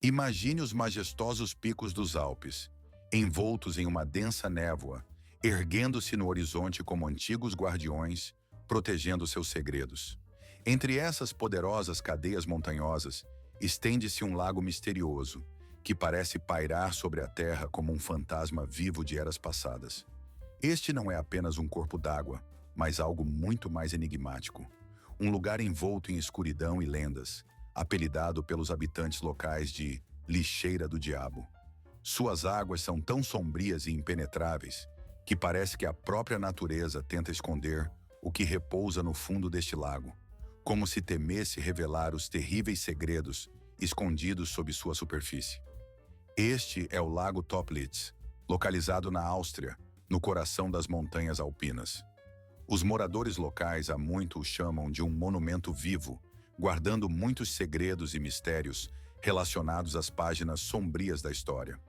Imagine os majestosos picos dos Alpes, envoltos em uma densa névoa, erguendo-se no horizonte como antigos guardiões, protegendo seus segredos. Entre essas poderosas cadeias montanhosas, estende-se um lago misterioso, que parece pairar sobre a terra como um fantasma vivo de eras passadas. Este não é apenas um corpo d'água, mas algo muito mais enigmático. Um lugar envolto em escuridão e lendas, apelidado pelos habitantes locais de Lixeira do Diabo. Suas águas são tão sombrias e impenetráveis que parece que a própria natureza tenta esconder o que repousa no fundo deste lago, como se temesse revelar os terríveis segredos escondidos sob sua superfície. Este é o Lago Toplitz, localizado na Áustria, no coração das montanhas alpinas. Os moradores locais há muito o chamam de um monumento vivo, guardando muitos segredos e mistérios relacionados às páginas sombrias da história.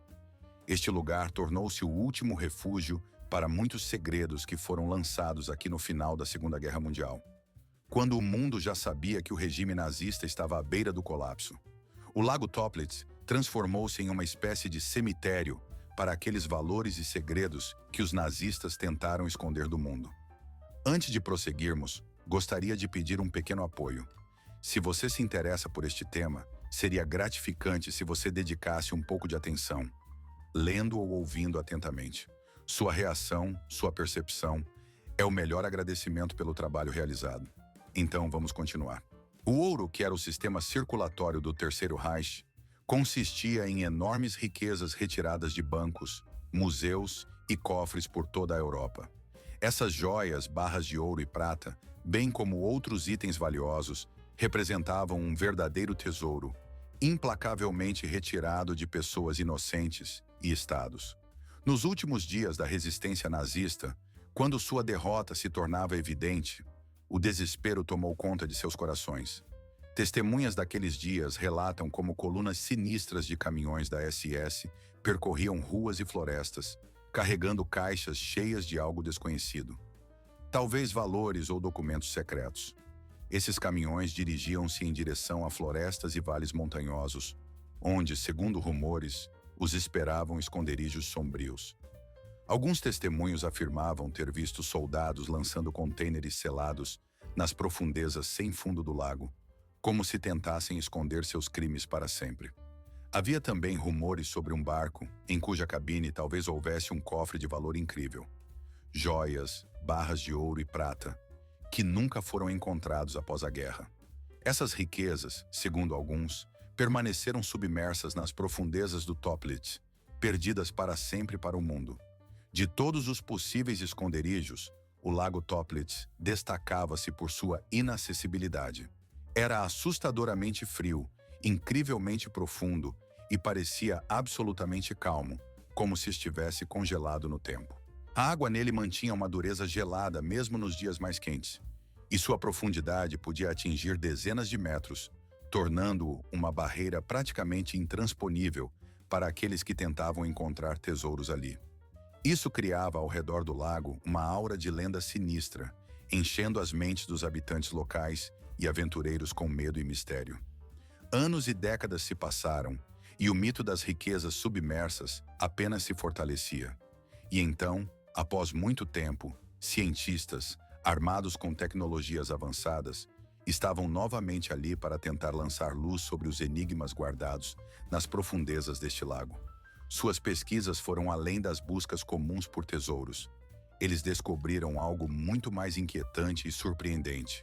Este lugar tornou-se o último refúgio para muitos segredos que foram lançados aqui no final da Segunda Guerra Mundial, quando o mundo já sabia que o regime nazista estava à beira do colapso. O Lago Toplitz transformou-se em uma espécie de cemitério para aqueles valores e segredos que os nazistas tentaram esconder do mundo. Antes de prosseguirmos, gostaria de pedir um pequeno apoio. Se você se interessa por este tema, seria gratificante se você dedicasse um pouco de atenção, lendo ou ouvindo atentamente. Sua reação, sua percepção, é o melhor agradecimento pelo trabalho realizado. Então, vamos continuar. O ouro, que era o sistema circulatório do Terceiro Reich, consistia em enormes riquezas retiradas de bancos, museus e cofres por toda a Europa. Essas joias, barras de ouro e prata, bem como outros itens valiosos, representavam um verdadeiro tesouro, implacavelmente retirado de pessoas inocentes e estados. Nos últimos dias da resistência nazista, quando sua derrota se tornava evidente, o desespero tomou conta de seus corações. Testemunhas daqueles dias relatam como colunas sinistras de caminhões da SS percorriam ruas e florestas, carregando caixas cheias de algo desconhecido. Talvez valores ou documentos secretos. Esses caminhões dirigiam-se em direção a florestas e vales montanhosos, onde, segundo rumores, os esperavam esconderijos sombrios. Alguns testemunhos afirmavam ter visto soldados lançando contêineres selados nas profundezas sem fundo do lago, como se tentassem esconder seus crimes para sempre. Havia também rumores sobre um barco, em cuja cabine talvez houvesse um cofre de valor incrível. Joias, barras de ouro e prata, que nunca foram encontrados após a guerra. Essas riquezas, segundo alguns, permaneceram submersas nas profundezas do Toplitz, perdidas para sempre para o mundo. De todos os possíveis esconderijos, o Lago Toplitz destacava-se por sua inacessibilidade. Era assustadoramente frio, incrivelmente profundo e parecia absolutamente calmo, como se estivesse congelado no tempo. A água nele mantinha uma dureza gelada mesmo nos dias mais quentes, e sua profundidade podia atingir dezenas de metros, tornando-o uma barreira praticamente intransponível para aqueles que tentavam encontrar tesouros ali. Isso criava ao redor do lago uma aura de lenda sinistra, enchendo as mentes dos habitantes locais e aventureiros com medo e mistério. Anos e décadas se passaram, e o mito das riquezas submersas apenas se fortalecia. E então, após muito tempo, cientistas, armados com tecnologias avançadas, estavam novamente ali para tentar lançar luz sobre os enigmas guardados nas profundezas deste lago. Suas pesquisas foram além das buscas comuns por tesouros. Eles descobriram algo muito mais inquietante e surpreendente.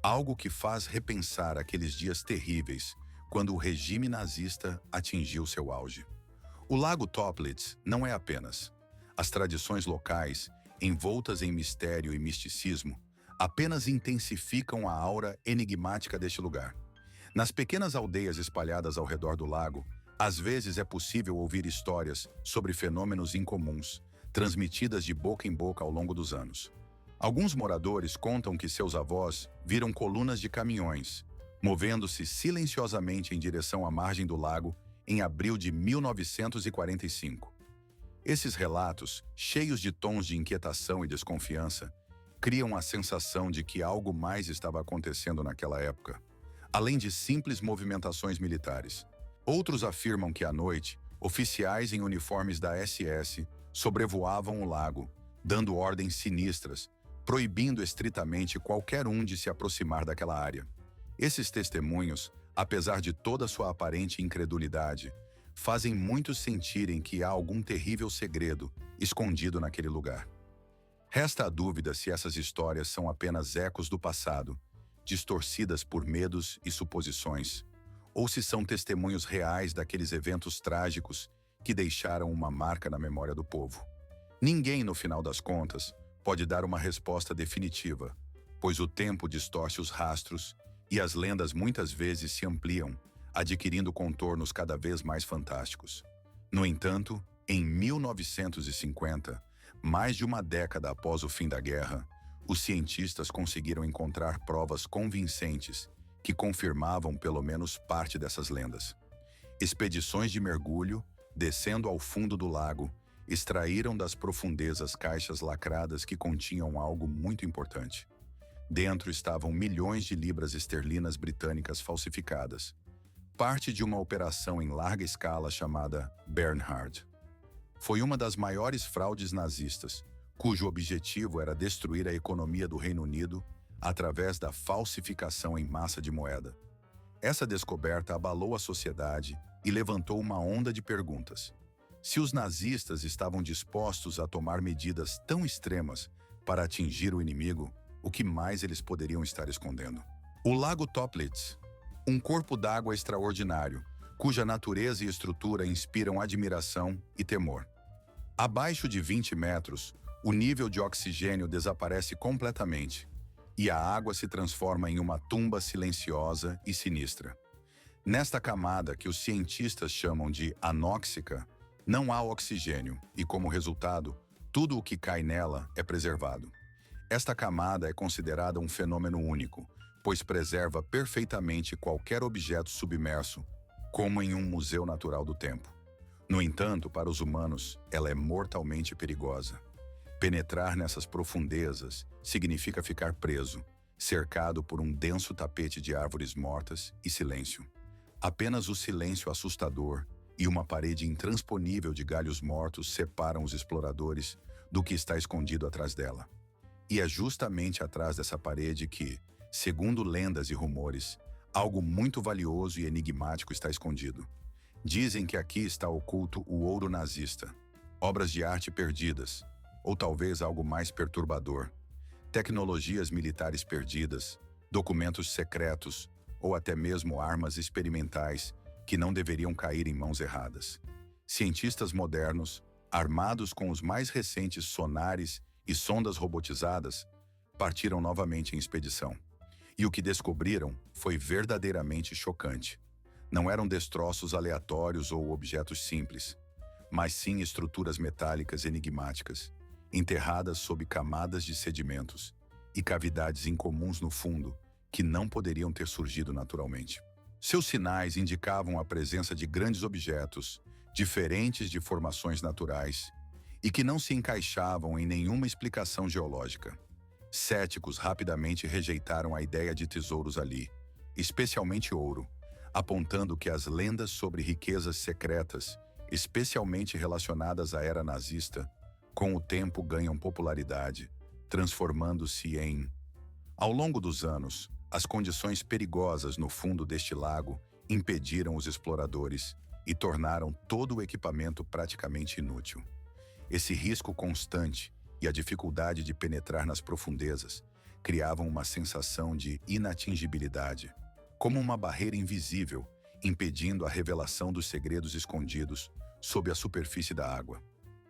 Algo que faz repensar aqueles dias terríveis, quando o regime nazista atingiu seu auge. O Lago Toplitz não é apenas. As tradições locais, envoltas em mistério e misticismo, apenas intensificam a aura enigmática deste lugar. Nas pequenas aldeias espalhadas ao redor do lago, às vezes é possível ouvir histórias sobre fenômenos incomuns, transmitidas de boca em boca ao longo dos anos. Alguns moradores contam que seus avós viram colunas de caminhões, movendo-se silenciosamente em direção à margem do lago em abril de 1945. Esses relatos, cheios de tons de inquietação e desconfiança, criam a sensação de que algo mais estava acontecendo naquela época, além de simples movimentações militares. Outros afirmam que à noite, oficiais em uniformes da SS sobrevoavam o lago, dando ordens sinistras, proibindo estritamente qualquer um de se aproximar daquela área. Esses testemunhos, apesar de toda sua aparente incredulidade, fazem muitos sentirem que há algum terrível segredo escondido naquele lugar. Resta a dúvida se essas histórias são apenas ecos do passado, distorcidas por medos e suposições, ou se são testemunhos reais daqueles eventos trágicos que deixaram uma marca na memória do povo. Ninguém, no final das contas, pode dar uma resposta definitiva, pois o tempo distorce os rastros e as lendas muitas vezes se ampliam, adquirindo contornos cada vez mais fantásticos. No entanto, em 1950, mais de uma década após o fim da guerra, os cientistas conseguiram encontrar provas convincentes que confirmavam pelo menos parte dessas lendas. Expedições de mergulho, descendo ao fundo do lago, extraíram das profundezas caixas lacradas que continham algo muito importante. Dentro estavam milhões de libras esterlinas britânicas falsificadas, parte de uma operação em larga escala chamada Bernhard. Foi uma das maiores fraudes nazistas, cujo objetivo era destruir a economia do Reino Unido através da falsificação em massa de moeda. Essa descoberta abalou a sociedade e levantou uma onda de perguntas. Se os nazistas estavam dispostos a tomar medidas tão extremas para atingir o inimigo, o que mais eles poderiam estar escondendo? O Lago Toplitz, um corpo d'água extraordinário, cuja natureza e estrutura inspiram admiração e temor. Abaixo de 20 metros, o nível de oxigênio desaparece completamente e a água se transforma em uma tumba silenciosa e sinistra. Nesta camada, que os cientistas chamam de anóxica, não há oxigênio e, como resultado, tudo o que cai nela é preservado. Esta camada é considerada um fenômeno único, pois preserva perfeitamente qualquer objeto submerso, como em um museu natural do tempo. No entanto, para os humanos, ela é mortalmente perigosa. Penetrar nessas profundezas significa ficar preso, cercado por um denso tapete de árvores mortas e silêncio. Apenas o silêncio assustador e uma parede intransponível de galhos mortos separam os exploradores do que está escondido atrás dela. E é justamente atrás dessa parede que, segundo lendas e rumores, algo muito valioso e enigmático está escondido. Dizem que aqui está oculto o ouro nazista, obras de arte perdidas, ou talvez algo mais perturbador, tecnologias militares perdidas, documentos secretos ou até mesmo armas experimentais que não deveriam cair em mãos erradas. Cientistas modernos, armados com os mais recentes sonares e sondas robotizadas, partiram novamente em expedição. E o que descobriram foi verdadeiramente chocante. Não eram destroços aleatórios ou objetos simples, mas sim estruturas metálicas enigmáticas, enterradas sob camadas de sedimentos e cavidades incomuns no fundo que não poderiam ter surgido naturalmente. Seus sinais indicavam a presença de grandes objetos, diferentes de formações naturais, e que não se encaixavam em nenhuma explicação geológica. Céticos rapidamente rejeitaram a ideia de tesouros ali, especialmente ouro, apontando que as lendas sobre riquezas secretas, especialmente relacionadas à era nazista, com o tempo ganham popularidade, transformando-se em... Ao longo dos anos, as condições perigosas no fundo deste lago impediram os exploradores e tornaram todo o equipamento praticamente inútil. Esse risco constante e a dificuldade de penetrar nas profundezas criavam uma sensação de inatingibilidade, como uma barreira invisível, impedindo a revelação dos segredos escondidos sob a superfície da água.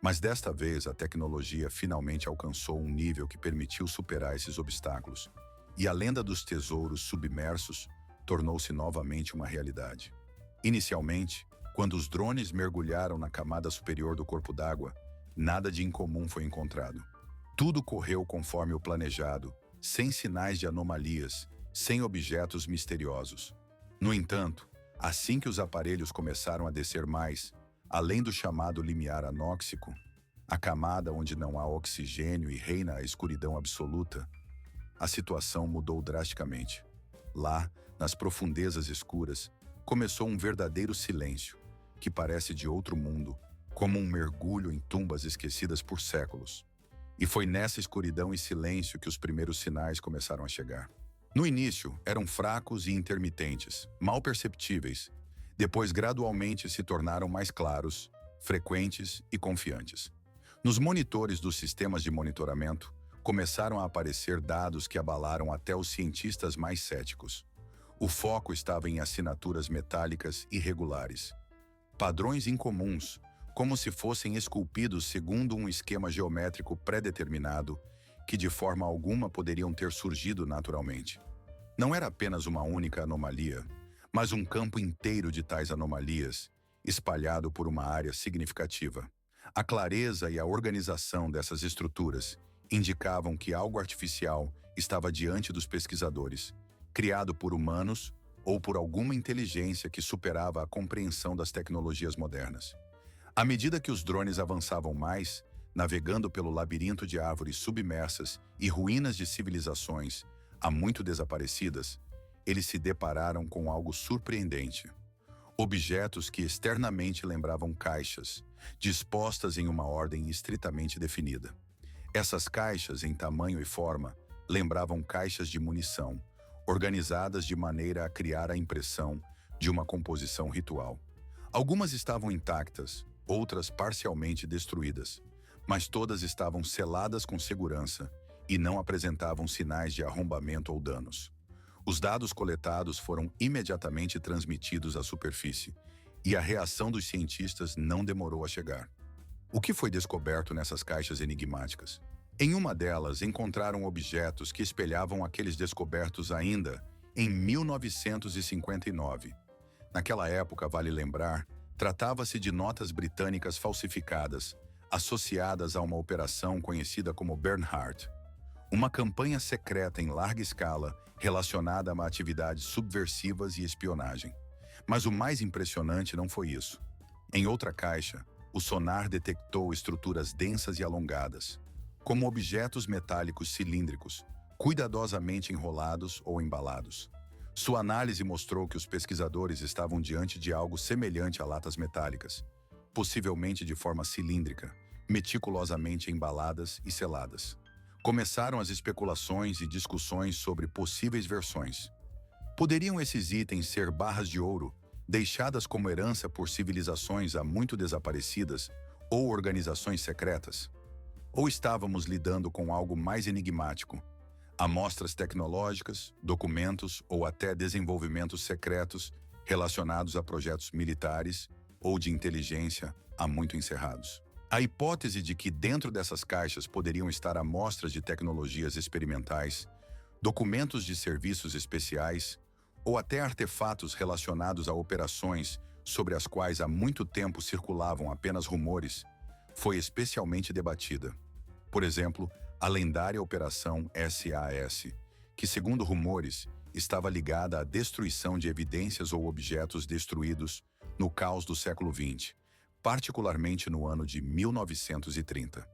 Mas desta vez a tecnologia finalmente alcançou um nível que permitiu superar esses obstáculos, e a lenda dos tesouros submersos tornou-se novamente uma realidade. Inicialmente, quando os drones mergulharam na camada superior do corpo d'água, nada de incomum foi encontrado. Tudo correu conforme o planejado, sem sinais de anomalias, sem objetos misteriosos. No entanto, assim que os aparelhos começaram a descer mais, além do chamado limiar anóxico, a camada onde não há oxigênio e reina a escuridão absoluta, a situação mudou drasticamente. Lá, nas profundezas escuras, começou um verdadeiro silêncio, que parece de outro mundo, como um mergulho em tumbas esquecidas por séculos. E foi nessa escuridão e silêncio que os primeiros sinais começaram a chegar. No início, eram fracos e intermitentes, mal perceptíveis. Depois, gradualmente, se tornaram mais claros, frequentes e confiantes. Nos monitores dos sistemas de monitoramento, começaram a aparecer dados que abalaram até os cientistas mais céticos. O foco estava em assinaturas metálicas irregulares, padrões incomuns, como se fossem esculpidos segundo um esquema geométrico pré-determinado, que de forma alguma poderiam ter surgido naturalmente. Não era apenas uma única anomalia, mas um campo inteiro de tais anomalias, espalhado por uma área significativa. A clareza e a organização dessas estruturas indicavam que algo artificial estava diante dos pesquisadores, criado por humanos ou por alguma inteligência que superava a compreensão das tecnologias modernas. À medida que os drones avançavam mais, navegando pelo labirinto de árvores submersas e ruínas de civilizações há muito desaparecidas, eles se depararam com algo surpreendente. Objetos que externamente lembravam caixas, dispostas em uma ordem estritamente definida. Essas caixas, em tamanho e forma, lembravam caixas de munição, organizadas de maneira a criar a impressão de uma composição ritual. Algumas estavam intactas, outras parcialmente destruídas, mas todas estavam seladas com segurança e não apresentavam sinais de arrombamento ou danos. Os dados coletados foram imediatamente transmitidos à superfície, e a reação dos cientistas não demorou a chegar. O que foi descoberto nessas caixas enigmáticas? Em uma delas, encontraram objetos que espelhavam aqueles descobertos ainda em 1959. Naquela época, vale lembrar, tratava-se de notas britânicas falsificadas, associadas a uma operação conhecida como Bernhardt, uma campanha secreta em larga escala relacionada a atividades subversivas e espionagem. Mas o mais impressionante não foi isso. Em outra caixa, o sonar detectou estruturas densas e alongadas, como objetos metálicos cilíndricos, cuidadosamente enrolados ou embalados. Sua análise mostrou que os pesquisadores estavam diante de algo semelhante a latas metálicas, possivelmente de forma cilíndrica, meticulosamente embaladas e seladas. Começaram as especulações e discussões sobre possíveis versões. Poderiam esses itens ser barras de ouro, deixadas como herança por civilizações há muito desaparecidas ou organizações secretas? Ou estávamos lidando com algo mais enigmático? Amostras tecnológicas, documentos ou até desenvolvimentos secretos relacionados a projetos militares ou de inteligência há muito encerrados. A hipótese de que dentro dessas caixas poderiam estar amostras de tecnologias experimentais, documentos de serviços especiais ou até artefatos relacionados a operações sobre as quais há muito tempo circulavam apenas rumores, foi especialmente debatida. Por exemplo, a lendária Operação SAS, que, segundo rumores, estava ligada à destruição de evidências ou objetos destruídos no caos do século XX, particularmente no ano de 1930.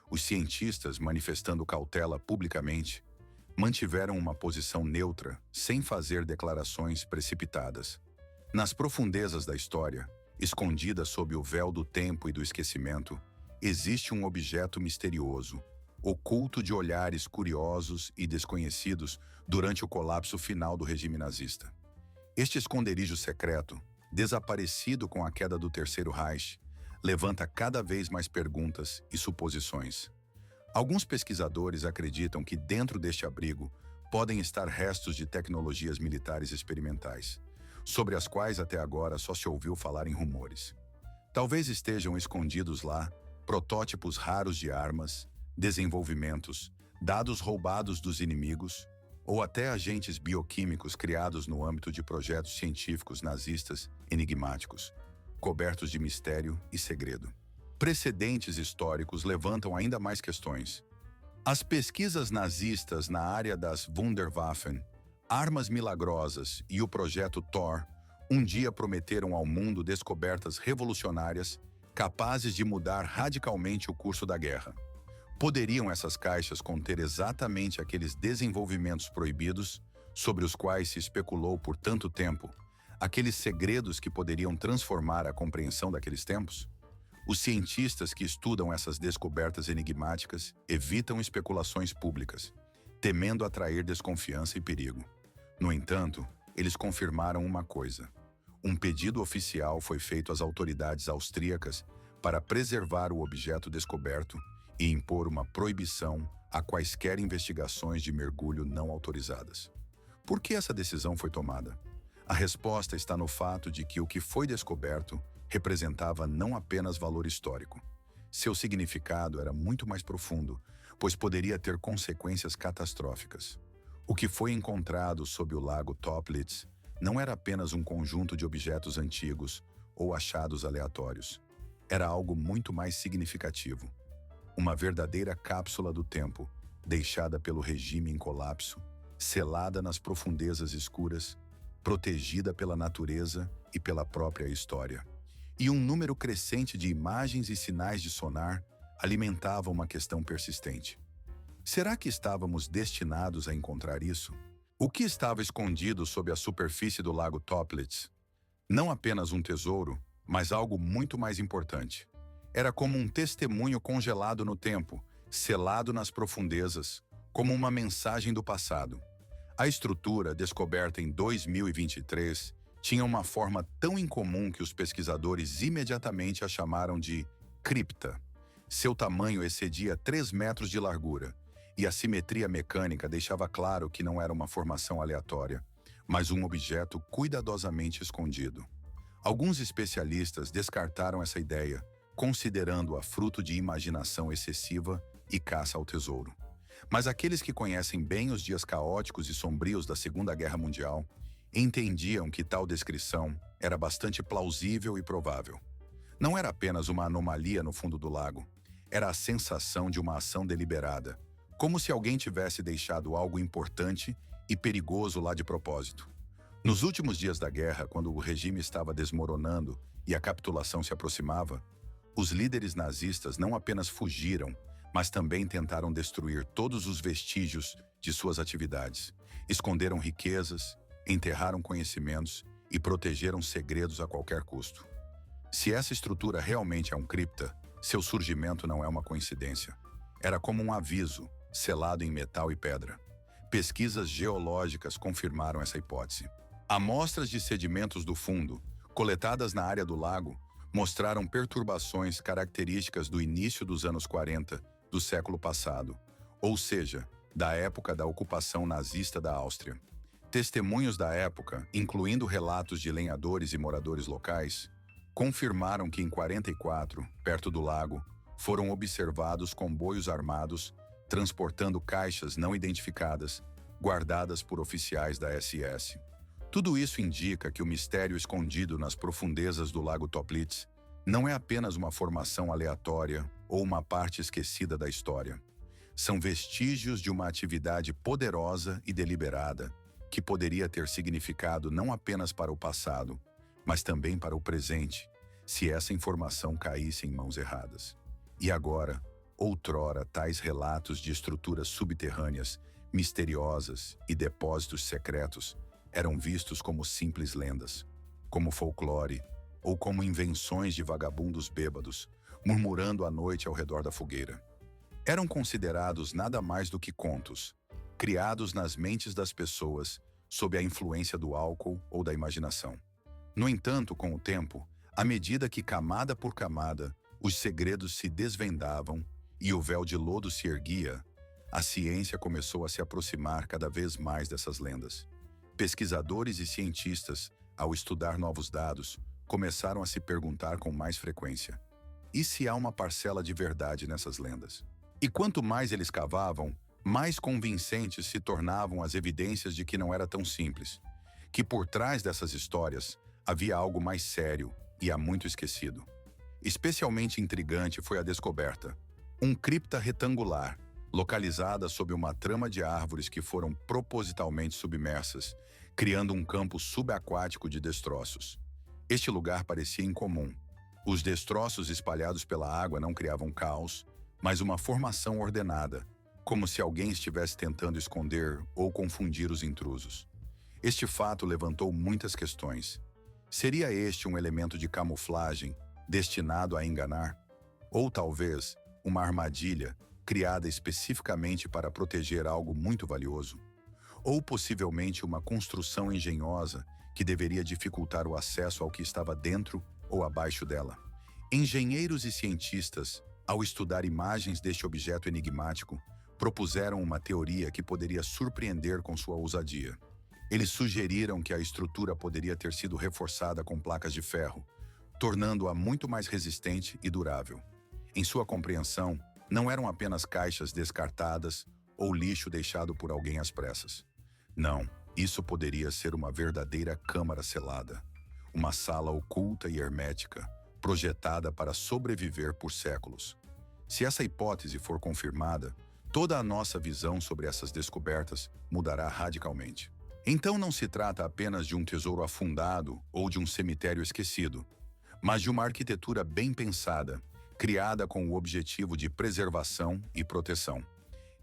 Os cientistas, manifestando cautela publicamente, mantiveram uma posição neutra, sem fazer declarações precipitadas. Nas profundezas da história, escondida sob o véu do tempo e do esquecimento, existe um objeto misterioso, oculto de olhares curiosos e desconhecidos durante o colapso final do regime nazista. Este esconderijo secreto, desaparecido com a queda do Terceiro Reich, levanta cada vez mais perguntas e suposições. Alguns pesquisadores acreditam que dentro deste abrigo podem estar restos de tecnologias militares experimentais, sobre as quais até agora só se ouviu falar em rumores. Talvez estejam escondidos lá protótipos raros de armas, desenvolvimentos, dados roubados dos inimigos, ou até agentes bioquímicos criados no âmbito de projetos científicos nazistas enigmáticos, cobertos de mistério e segredo. Precedentes históricos levantam ainda mais questões. As pesquisas nazistas na área das Wunderwaffen, armas milagrosas e o projeto Thor, um dia prometeram ao mundo descobertas revolucionárias capazes de mudar radicalmente o curso da guerra. Poderiam essas caixas conter exatamente aqueles desenvolvimentos proibidos sobre os quais se especulou por tanto tempo, Aqueles segredos que poderiam transformar a compreensão daqueles tempos? Os cientistas que estudam essas descobertas enigmáticas evitam especulações públicas, temendo atrair desconfiança e perigo. No entanto, eles confirmaram uma coisa: um pedido oficial foi feito às autoridades austríacas para preservar o objeto descoberto e impor uma proibição a quaisquer investigações de mergulho não autorizadas. Por que essa decisão foi tomada? A resposta está no fato de que o que foi descoberto representava não apenas valor histórico. Seu significado era muito mais profundo, pois poderia ter consequências catastróficas. O que foi encontrado sob o lago Toplitz não era apenas um conjunto de objetos antigos ou achados aleatórios. Era algo muito mais significativo. Uma verdadeira cápsula do tempo, deixada pelo regime em colapso, selada nas profundezas escuras, protegida pela natureza e pela própria história. E um número crescente de imagens e sinais de sonar alimentava uma questão persistente. Será que estávamos destinados a encontrar isso? O que estava escondido sob a superfície do lago Toplitz? Não apenas um tesouro, mas algo muito mais importante. Era como um testemunho congelado no tempo, selado nas profundezas, como uma mensagem do passado. A estrutura, descoberta em 2023, tinha uma forma tão incomum que os pesquisadores imediatamente a chamaram de cripta. Seu tamanho excedia 3 metros de largura, e a simetria mecânica deixava claro que não era uma formação aleatória, mas um objeto cuidadosamente escondido. Alguns especialistas descartaram essa ideia, considerando-a fruto de imaginação excessiva e caça ao tesouro. Mas aqueles que conhecem bem os dias caóticos e sombrios da Segunda Guerra Mundial entendiam que tal descrição era bastante plausível e provável. Não era apenas uma anomalia no fundo do lago, era a sensação de uma ação deliberada, como se alguém tivesse deixado algo importante e perigoso lá de propósito. Nos últimos dias da guerra, quando o regime estava desmoronando e a capitulação se aproximava, os líderes nazistas não apenas fugiram, mas também tentaram destruir todos os vestígios de suas atividades. Esconderam riquezas, enterraram conhecimentos e protegeram segredos a qualquer custo. Se essa estrutura realmente é um cripta, seu surgimento não é uma coincidência. Era como um aviso, selado em metal e pedra. Pesquisas geológicas confirmaram essa hipótese. Amostras de sedimentos do fundo, coletadas na área do lago, mostraram perturbações características do início dos anos 40 do século passado, ou seja, da época da ocupação nazista da Áustria. Testemunhos da época, incluindo relatos de lenhadores e moradores locais, confirmaram que em 44, perto do lago, foram observados comboios armados transportando caixas não identificadas, guardadas por oficiais da SS. Tudo isso indica que o mistério escondido nas profundezas do lago Toplitz não é apenas uma formação aleatória ou uma parte esquecida da história. São vestígios de uma atividade poderosa e deliberada que poderia ter significado não apenas para o passado, mas também para o presente, se essa informação caísse em mãos erradas. E agora, outrora, tais relatos de estruturas subterrâneas, misteriosas e depósitos secretos eram vistos como simples lendas, como folclore ou como invenções de vagabundos bêbados, murmurando à noite ao redor da fogueira. Eram considerados nada mais do que contos, criados nas mentes das pessoas sob a influência do álcool ou da imaginação. No entanto, com o tempo, à medida que camada por camada os segredos se desvendavam e o véu de lodo se erguia, a ciência começou a se aproximar cada vez mais dessas lendas. Pesquisadores e cientistas, ao estudar novos dados, começaram a se perguntar com mais frequência: e se há uma parcela de verdade nessas lendas? E quanto mais eles cavavam, mais convincentes se tornavam as evidências de que não era tão simples, que por trás dessas histórias havia algo mais sério e há muito esquecido. Especialmente intrigante foi a descoberta: um cripta retangular, localizada sob uma trama de árvores que foram propositalmente submersas, criando um campo subaquático de destroços. Este lugar parecia incomum. Os destroços espalhados pela água não criavam caos, mas uma formação ordenada, como se alguém estivesse tentando esconder ou confundir os intrusos. Este fato levantou muitas questões. Seria este um elemento de camuflagem destinado a enganar? Ou talvez uma armadilha criada especificamente para proteger algo muito valioso? Ou possivelmente uma construção engenhosa que deveria dificultar o acesso ao que estava dentro ou abaixo dela? Engenheiros e cientistas, ao estudar imagens deste objeto enigmático, propuseram uma teoria que poderia surpreender com sua ousadia. Eles sugeriram que a estrutura poderia ter sido reforçada com placas de ferro, tornando-a muito mais resistente e durável. Em sua compreensão, não eram apenas caixas descartadas ou lixo deixado por alguém às pressas. Não, isso poderia ser uma verdadeira câmara selada, uma sala oculta e hermética, projetada para sobreviver por séculos. Se essa hipótese for confirmada, toda a nossa visão sobre essas descobertas mudará radicalmente. Então não se trata apenas de um tesouro afundado ou de um cemitério esquecido, mas de uma arquitetura bem pensada, criada com o objetivo de preservação e proteção.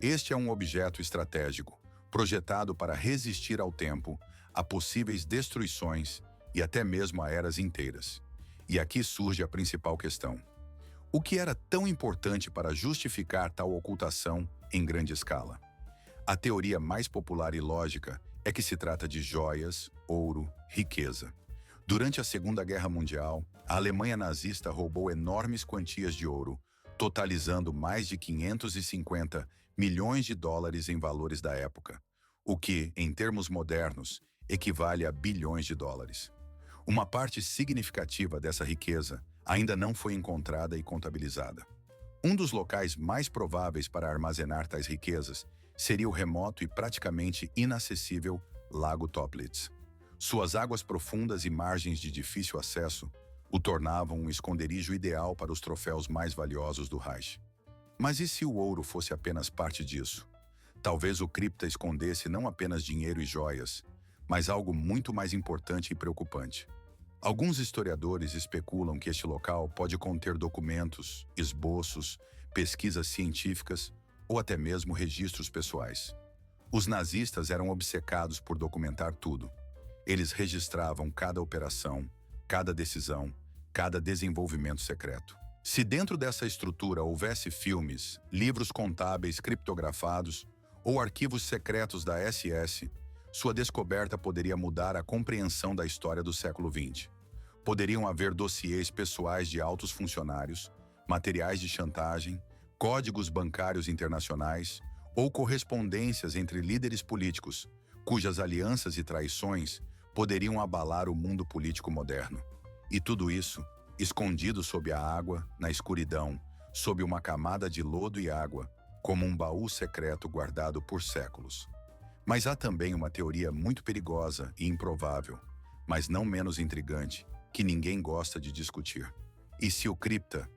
Este é um objeto estratégico, projetado para resistir ao tempo, a possíveis destruições e até mesmo a eras inteiras. E aqui surge a principal questão. O que era tão importante para justificar tal ocultação em grande escala? A teoria mais popular e lógica é que se trata de joias, ouro, riqueza. Durante a Segunda Guerra Mundial, a Alemanha nazista roubou enormes quantias de ouro, totalizando mais de 550 milhões de dólares em valores da época, o que, em termos modernos, equivale a bilhões de dólares. Uma parte significativa dessa riqueza ainda não foi encontrada e contabilizada. Um dos locais mais prováveis para armazenar tais riquezas seria o remoto e praticamente inacessível Lago Toplitz. Suas águas profundas e margens de difícil acesso o tornavam um esconderijo ideal para os troféus mais valiosos do Reich. Mas e se o ouro fosse apenas parte disso? Talvez o cripta escondesse não apenas dinheiro e joias, mas algo muito mais importante e preocupante. Alguns historiadores especulam que este local pode conter documentos, esboços, pesquisas científicas ou até mesmo registros pessoais. Os nazistas eram obcecados por documentar tudo. Eles registravam cada operação, cada decisão, cada desenvolvimento secreto. Se dentro dessa estrutura houvesse filmes, livros contábeis criptografados ou arquivos secretos da SS, sua descoberta poderia mudar a compreensão da história do século XX. Poderiam haver dossiês pessoais de altos funcionários, materiais de chantagem, códigos bancários internacionais ou correspondências entre líderes políticos, cujas alianças e traições poderiam abalar o mundo político moderno. E tudo isso, escondido sob a água, na escuridão, sob uma camada de lodo e água, como um baú secreto guardado por séculos. Mas há também uma teoria muito perigosa e improvável, mas não menos intrigante, que ninguém gosta de discutir. E se o cripta?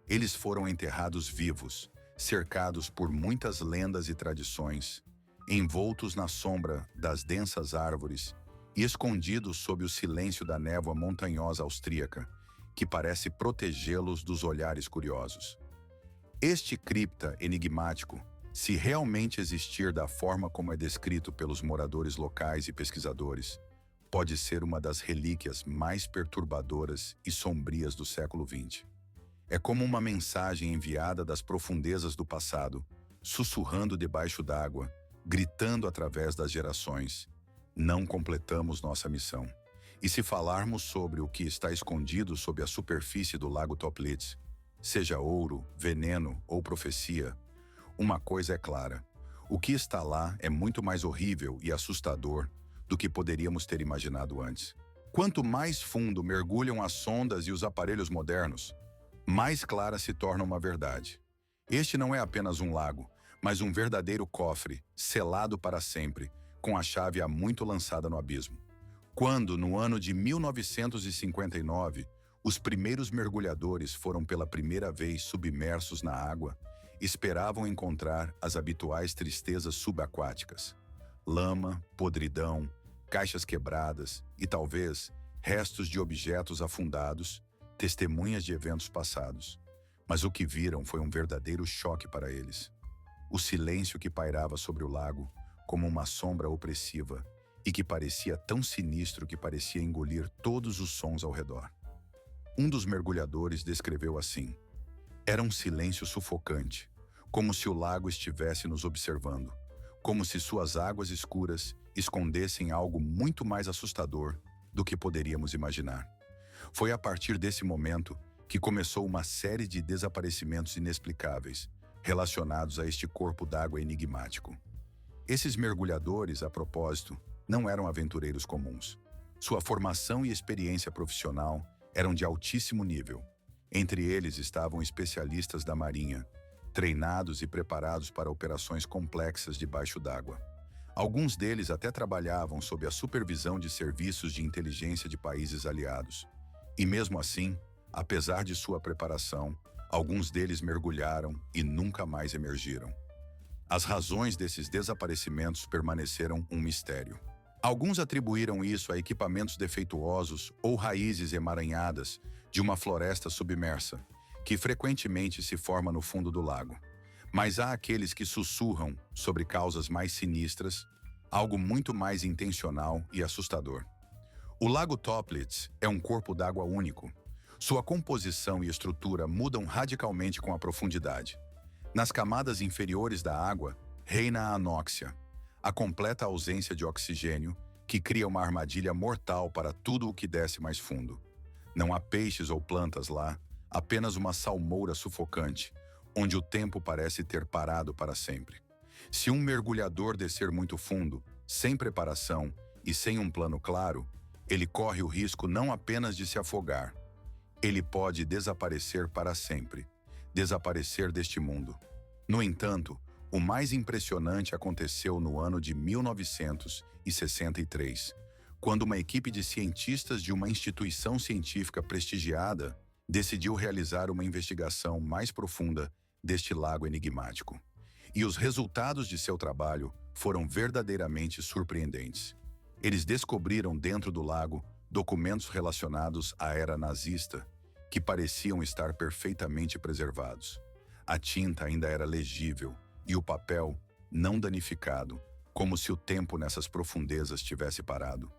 Eles foram enterrados vivos, cercados por muitas lendas e tradições, envoltos na sombra das densas árvores e escondidos sob o silêncio da névoa montanhosa austríaca, que parece protegê-los dos olhares curiosos. Este cripta enigmático, se realmente existir da forma como é descrito pelos moradores locais e pesquisadores, pode ser uma das relíquias mais perturbadoras e sombrias do século XX. É como uma mensagem enviada das profundezas do passado, sussurrando debaixo d'água, gritando através das gerações: não completamos nossa missão. E se falarmos sobre o que está escondido sob a superfície do Lago Toplitz, seja ouro, veneno ou profecia, uma coisa é clara: o que está lá é muito mais horrível e assustador do que poderíamos ter imaginado antes. Quanto mais fundo mergulham as sondas e os aparelhos modernos, mais clara se torna uma verdade. Este não é apenas um lago, mas um verdadeiro cofre, selado para sempre, com a chave há muito lançada no abismo. Quando, no ano de 1959, os primeiros mergulhadores foram pela primeira vez submersos na água, esperavam encontrar as habituais tristezas subaquáticas: lama, podridão, caixas quebradas e, talvez, restos de objetos afundados, testemunhas de eventos passados. Mas o que viram foi um verdadeiro choque para eles. O silêncio que pairava sobre o lago, como uma sombra opressiva, e que parecia tão sinistro que parecia engolir todos os sons ao redor. Um dos mergulhadores descreveu assim: era um silêncio sufocante, como se o lago estivesse nos observando, como se suas águas escuras escondessem algo muito mais assustador do que poderíamos imaginar. Foi a partir desse momento que começou uma série de desaparecimentos inexplicáveis relacionados a este corpo d'água enigmático. Esses mergulhadores, a propósito, não eram aventureiros comuns. Sua formação e experiência profissional eram de altíssimo nível. Entre eles estavam especialistas da Marinha, treinados e preparados para operações complexas debaixo d'água. Alguns deles até trabalhavam sob a supervisão de serviços de inteligência de países aliados. E mesmo assim, apesar de sua preparação, alguns deles mergulharam e nunca mais emergiram. As razões desses desaparecimentos permaneceram um mistério. Alguns atribuíram isso a equipamentos defeituosos ou raízes emaranhadas de uma floresta submersa, que frequentemente se forma no fundo do lago. Mas há aqueles que sussurram sobre causas mais sinistras, algo muito mais intencional e assustador. O Lago Toplitz é um corpo d'água único. Sua composição e estrutura mudam radicalmente com a profundidade. Nas camadas inferiores da água, reina a anóxia, a completa ausência de oxigênio, que cria uma armadilha mortal para tudo o que desce mais fundo. Não há peixes ou plantas lá, apenas uma salmoura sufocante, onde o tempo parece ter parado para sempre. Se um mergulhador descer muito fundo, sem preparação e sem um plano claro, ele corre o risco não apenas de se afogar. Ele pode desaparecer para sempre, desaparecer deste mundo. No entanto, o mais impressionante aconteceu no ano de 1963, quando uma equipe de cientistas de uma instituição científica prestigiada decidiu realizar uma investigação mais profunda deste lago enigmático. E os resultados de seu trabalho foram verdadeiramente surpreendentes. Eles descobriram dentro do lago documentos relacionados à era nazista que pareciam estar perfeitamente preservados. A tinta ainda era legível e o papel não danificado, como se o tempo nessas profundezas tivesse parado.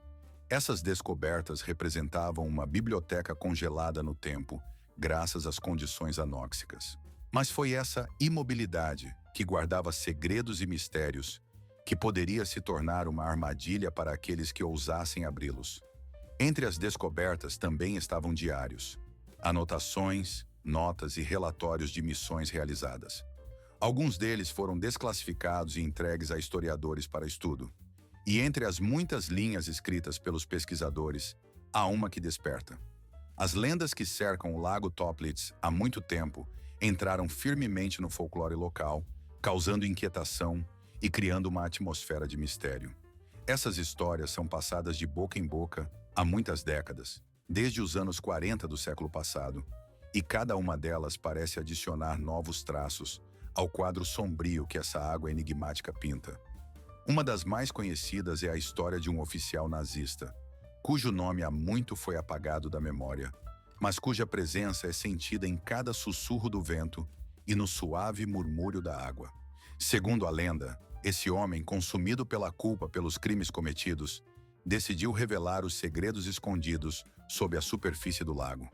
Essas descobertas representavam uma biblioteca congelada no tempo, graças às condições anóxicas. Mas foi essa imobilidade que guardava segredos e mistérios que poderia se tornar uma armadilha para aqueles que ousassem abri-los. Entre as descobertas também estavam diários, anotações, notas e relatórios de missões realizadas. Alguns deles foram desclassificados e entregues a historiadores para estudo. E entre as muitas linhas escritas pelos pesquisadores, há uma que desperta. As lendas que cercam o Lago Toplitz há muito tempo entraram firmemente no folclore local, causando inquietação e criando uma atmosfera de mistério. Essas histórias são passadas de boca em boca há muitas décadas, desde os anos 40 do século passado, e cada uma delas parece adicionar novos traços ao quadro sombrio que essa água enigmática pinta. Uma das mais conhecidas é a história de um oficial nazista, cujo nome há muito foi apagado da memória, mas cuja presença é sentida em cada sussurro do vento e no suave murmúrio da água. Segundo a lenda, esse homem, consumido pela culpa pelos crimes cometidos, decidiu revelar os segredos escondidos sob a superfície do lago.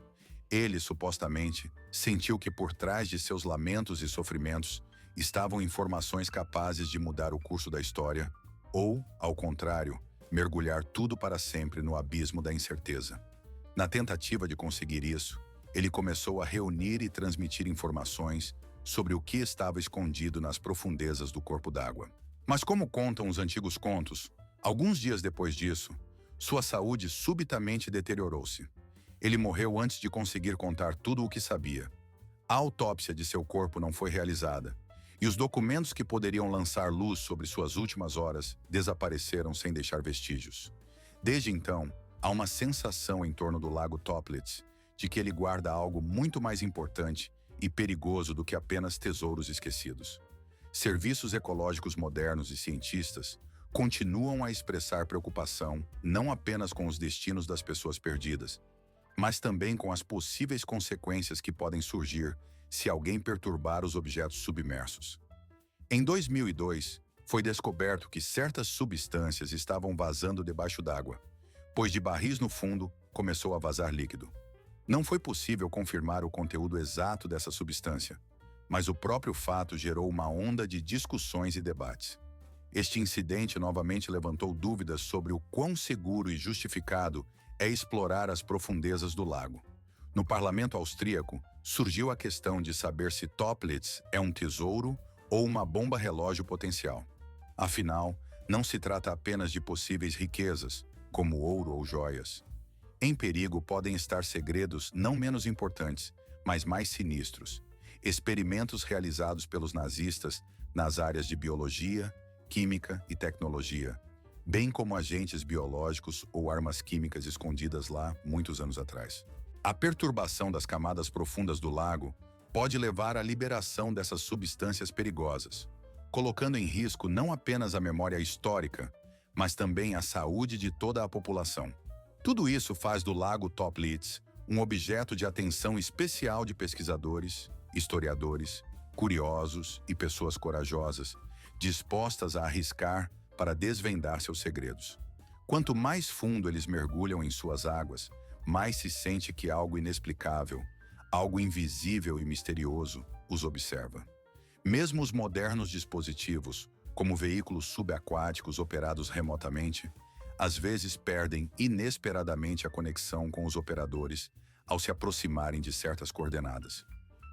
Ele, supostamente, sentiu que por trás de seus lamentos e sofrimentos estavam informações capazes de mudar o curso da história, ou, ao contrário, mergulhar tudo para sempre no abismo da incerteza. Na tentativa de conseguir isso, ele começou a reunir e transmitir informações sobre o que estava escondido nas profundezas do corpo d'água. Mas como contam os antigos contos, alguns dias depois disso, sua saúde subitamente deteriorou-se. Ele morreu antes de conseguir contar tudo o que sabia. A autópsia de seu corpo não foi realizada, e os documentos que poderiam lançar luz sobre suas últimas horas desapareceram sem deixar vestígios. Desde então, há uma sensação em torno do Lago Toplitz de que ele guarda algo muito mais importante e perigoso do que apenas tesouros esquecidos. Serviços ecológicos modernos e cientistas continuam a expressar preocupação não apenas com os destinos das pessoas perdidas, mas também com as possíveis consequências que podem surgir se alguém perturbar os objetos submersos. Em 2002, foi descoberto que certas substâncias estavam vazando debaixo d'água, pois de barris no fundo começou a vazar líquido. Não foi possível confirmar o conteúdo exato dessa substância, mas o próprio fato gerou uma onda de discussões e debates. Este incidente novamente levantou dúvidas sobre o quão seguro e justificado é explorar as profundezas do lago. No parlamento austríaco, surgiu a questão de saber se Toplitz é um tesouro ou uma bomba relógio potencial. Afinal, não se trata apenas de possíveis riquezas, como ouro ou joias. Em perigo podem estar segredos não menos importantes, mas mais sinistros. Experimentos realizados pelos nazistas nas áreas de biologia, química e tecnologia, bem como agentes biológicos ou armas químicas escondidas lá muitos anos atrás. A perturbação das camadas profundas do lago pode levar à liberação dessas substâncias perigosas, colocando em risco não apenas a memória histórica, mas também a saúde de toda a população. Tudo isso faz do Lago Toplitz um objeto de atenção especial de pesquisadores, historiadores, curiosos e pessoas corajosas, dispostas a arriscar para desvendar seus segredos. Quanto mais fundo eles mergulham em suas águas, mais se sente que algo inexplicável, algo invisível e misterioso, os observa. Mesmo os modernos dispositivos, como veículos subaquáticos operados remotamente, às vezes perdem inesperadamente a conexão com os operadores ao se aproximarem de certas coordenadas.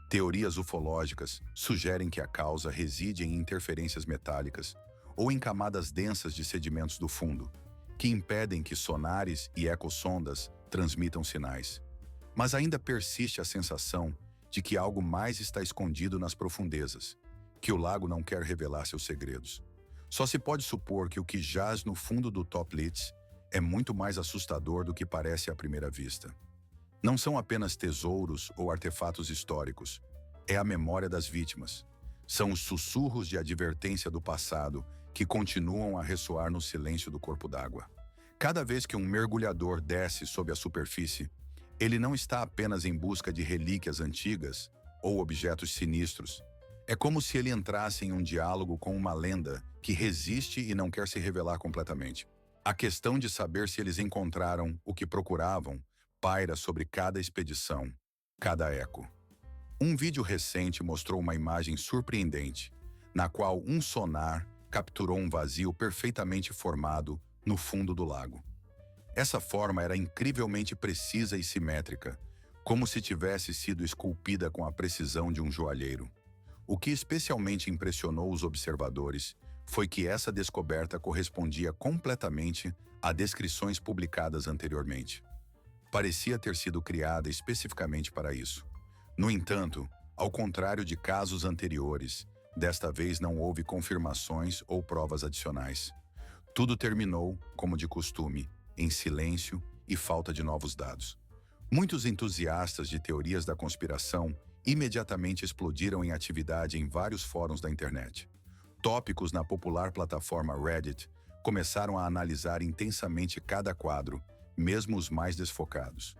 Teorias ufológicas sugerem que a causa reside em interferências metálicas ou em camadas densas de sedimentos do fundo, que impedem que sonares e ecossondas transmitam sinais. Mas ainda persiste a sensação de que algo mais está escondido nas profundezas, que o lago não quer revelar seus segredos. Só se pode supor que o que jaz no fundo do Toplitz é muito mais assustador do que parece à primeira vista. Não são apenas tesouros ou artefatos históricos, é a memória das vítimas. São os sussurros de advertência do passado que continuam a ressoar no silêncio do corpo d'água. Cada vez que um mergulhador desce sob a superfície, ele não está apenas em busca de relíquias antigas ou objetos sinistros. É como se ele entrasse em um diálogo com uma lenda que resiste e não quer se revelar completamente. A questão de saber se eles encontraram o que procuravam paira sobre cada expedição, cada eco. Um vídeo recente mostrou uma imagem surpreendente, na qual um sonar capturou um vazio perfeitamente formado no fundo do lago. Essa forma era incrivelmente precisa e simétrica, como se tivesse sido esculpida com a precisão de um joalheiro. O que especialmente impressionou os observadores foi que essa descoberta correspondia completamente a descrições publicadas anteriormente. Parecia ter sido criada especificamente para isso. No entanto, ao contrário de casos anteriores, desta vez não houve confirmações ou provas adicionais. Tudo terminou, como de costume, em silêncio e falta de novos dados. Muitos entusiastas de teorias da conspiração imediatamente explodiram em atividade em vários fóruns da internet. Tópicos na popular plataforma Reddit começaram a analisar intensamente cada quadro, mesmo os mais desfocados.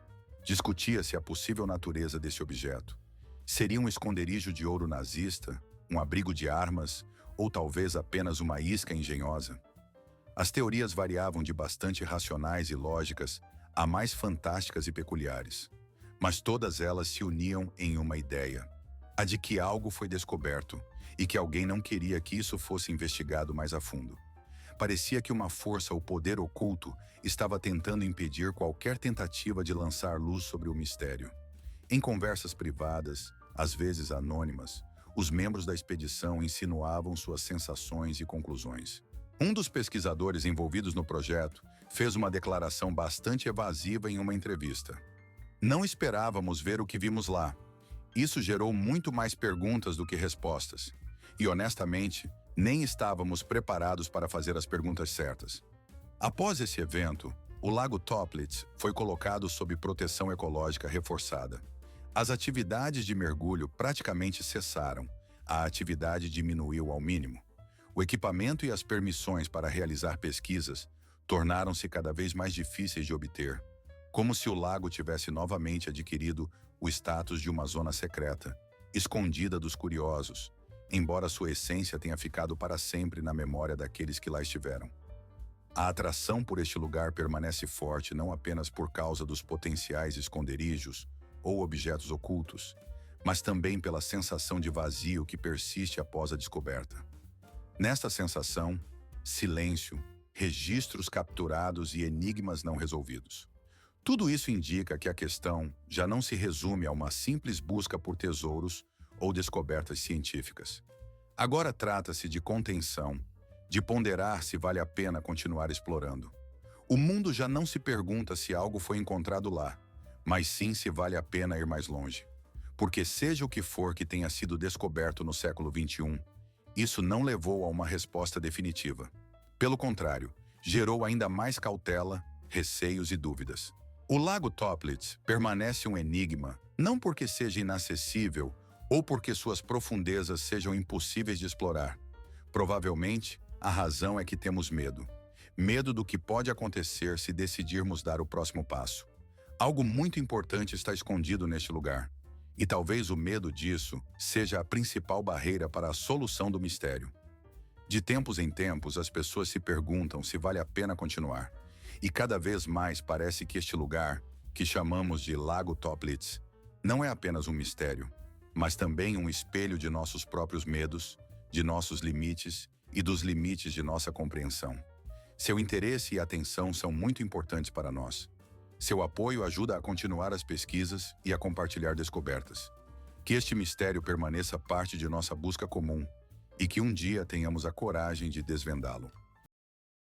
Discutia-se a possível natureza desse objeto. Seria um esconderijo de ouro nazista, um abrigo de armas, ou talvez apenas uma isca engenhosa? As teorias variavam de bastante racionais e lógicas a mais fantásticas e peculiares. Mas todas elas se uniam em uma ideia: a de que algo foi descoberto e que alguém não queria que isso fosse investigado mais a fundo. Parecia que uma força ou poder oculto estava tentando impedir qualquer tentativa de lançar luz sobre o mistério. Em conversas privadas, às vezes anônimas, os membros da expedição insinuavam suas sensações e conclusões. Um dos pesquisadores envolvidos no projeto fez uma declaração bastante evasiva em uma entrevista. Não esperávamos ver o que vimos lá. Isso gerou muito mais perguntas do que respostas. E, honestamente, nem estávamos preparados para fazer as perguntas certas. Após esse evento, o Lago Toplitz foi colocado sob proteção ecológica reforçada. As atividades de mergulho praticamente cessaram. A atividade diminuiu ao mínimo. O equipamento e as permissões para realizar pesquisas tornaram-se cada vez mais difíceis de obter, como se o lago tivesse novamente adquirido o status de uma zona secreta, escondida dos curiosos, embora sua essência tenha ficado para sempre na memória daqueles que lá estiveram. A atração por este lugar permanece forte não apenas por causa dos potenciais esconderijos ou objetos ocultos, mas também pela sensação de vazio que persiste após a descoberta. Nesta sensação, silêncio, registros capturados e enigmas não resolvidos. Tudo isso indica que a questão já não se resume a uma simples busca por tesouros ou descobertas científicas. Agora trata-se de contenção, de ponderar se vale a pena continuar explorando. O mundo já não se pergunta se algo foi encontrado lá, mas sim se vale a pena ir mais longe. Porque seja o que for que tenha sido descoberto no século XXI, isso não levou a uma resposta definitiva. Pelo contrário, gerou ainda mais cautela, receios e dúvidas. O Lago Toplitz permanece um enigma, não porque seja inacessível ou porque suas profundezas sejam impossíveis de explorar. Provavelmente, a razão é que temos medo. Medo do que pode acontecer se decidirmos dar o próximo passo. Algo muito importante está escondido neste lugar, e talvez o medo disso seja a principal barreira para a solução do mistério. De tempos em tempos, as pessoas se perguntam se vale a pena continuar. E cada vez mais parece que este lugar, que chamamos de Lago Toplitz, não é apenas um mistério, mas também um espelho de nossos próprios medos, de nossos limites e dos limites de nossa compreensão. Seu interesse e atenção são muito importantes para nós. Seu apoio ajuda a continuar as pesquisas e a compartilhar descobertas. Que este mistério permaneça parte de nossa busca comum e que um dia tenhamos a coragem de desvendá-lo.